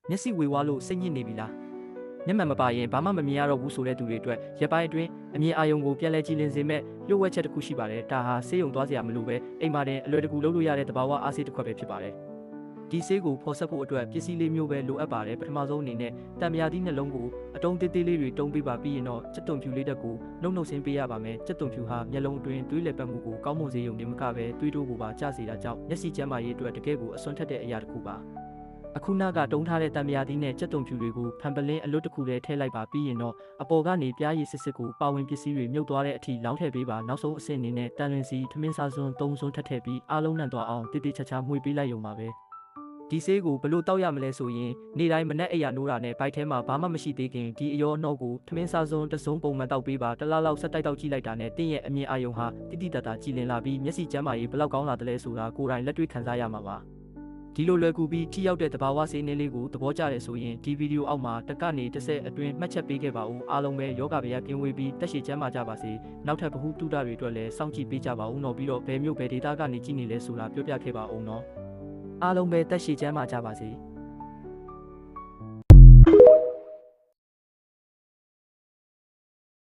မျက်စိဝေဝါးလို့စိတ်ညစ်နေပြီလားမျက်မှန်မပါရင်ဘာမှမမြင်ရတော့ဘူးဆိုတဲ့သူတွေအတွက်ရပိုင်းအတွင်းအမြင်အာရုံကိုပြန်လဲကြည့်လင်စေမဲ့လျှို့ဝှက်ချက်တစ်ခုရှိပါတယ်ဒါဟာဆေးရုံသွားစရာမလိုပဲအိမ်မှာတင်အလွယ်တကူလုပ်လို့ရတဲ့သဘာဝအားဆေးတစ်ခွက်ပဲဖြစ်ပါတယ်ဒီဆေးကိုဖော်ဆက်ဖို့အတွက်ပစ္စည်းလေးမျိုးပဲလိုအပ်ပါတယ်ပထမဆုံးအနေနဲ့တံမြာသီးနှလုံးကိုအတုံးသေးသေးလေးတွေတုံးပေးပါပြီးရင်တော့စက်သွန်ဖြူလေးတက်ကိုနှုတ်ဆင်းပေးရပါမယ်စက်သွန်ဖြူဟာမျက်လုံးအတွင်းသွေးလည်ပတ်မှုကိုကောင်းမွန်စေရုံနဲ့မကပဲသွေးတိုးကိုပါကျစေတာကြောင့်မျက်စိကျန်းမာရေးအတွက်တကယ်ကိုအစွမ်းထက်တဲ့အရာတစ်ခုပါအခုနောက်ကတုံးထားတဲ့တံမြာသီးနဲ့စက်သွန်ဖြူတွေကိုဖန်ပလင်းအလွတ်တစ်ခုထဲထည့်လိုက်ပါပြီးရင်တော့အပေါ်ကနေပြားရည်စစ်စစ်ကိုပါဝင်ပစ္စည်းတွေမြုပ်သွားတဲ့အထိလောင်းထည့်ပေးပါနောက်ဆုံးအဆင့်အနေနဲ့တန်လွင်စီထမင်းစားစွန်း၃စွန်းထပ်ထည့်ပြီးအားလုံးနှံ့သွားအောင်တိတိကျကျမှွေပေးလိုက်ရုံပါပဲဒီဆေးကိုဘလို့တောက်ရမလဲဆိုရင်နေ့တိုင်းမနက်အိယာနိုးတာနဲ့ဘိုက်ထဲမှာဘာမှမရှိသေးခင်ဒီအရောအနှောကိုထမင်းစားစွန်းတစ်စုံပုံမှန်တောက်ပေးပါတစ်လားလောက်ဆက်တိုက်တောက်ကြည့်လိုက်တာနဲ့တင့်ရဲ့အမြင်အာရုံဟာတိတိတတ်တာကြည်လင်လာပြီးမျက်စိကျန်းမာရေးဘလောက်ကောင်းလာတယ်လဲဆိုတာကိုယ်တိုင်လက်တွေ့ခံစားရမှာပါဒီလိုလွယ်ကူပြီးထိရောက်တဲ့သဘာဝဆေးနည်းလေးကိုသဘောကျတယ်ဆိုရင်ဒီဗီဒီယိုအောက်မှာတစ်ကနေ30အတွင်းမှတ်ချက်ပေးခဲ့ပါဦးအားလုံးပဲယောဂဗျာကင်းဝေးပြီးတက်ရှိကျန်းမာကြပါစေနောက်ထပ်ဗဟုသုတတွေအတွက်လည်းစောင့်ကြည့်ပေးကြပါဦးနော်ပြီးတော့ဘယ်မျိုးဘယ်ဒေတာကနေကြည့်နေလဲဆိုတာပြောပြခဲ့ပါဦးနော်အားလုံးပဲတက်ရှိကျန်းမာကြပါစေ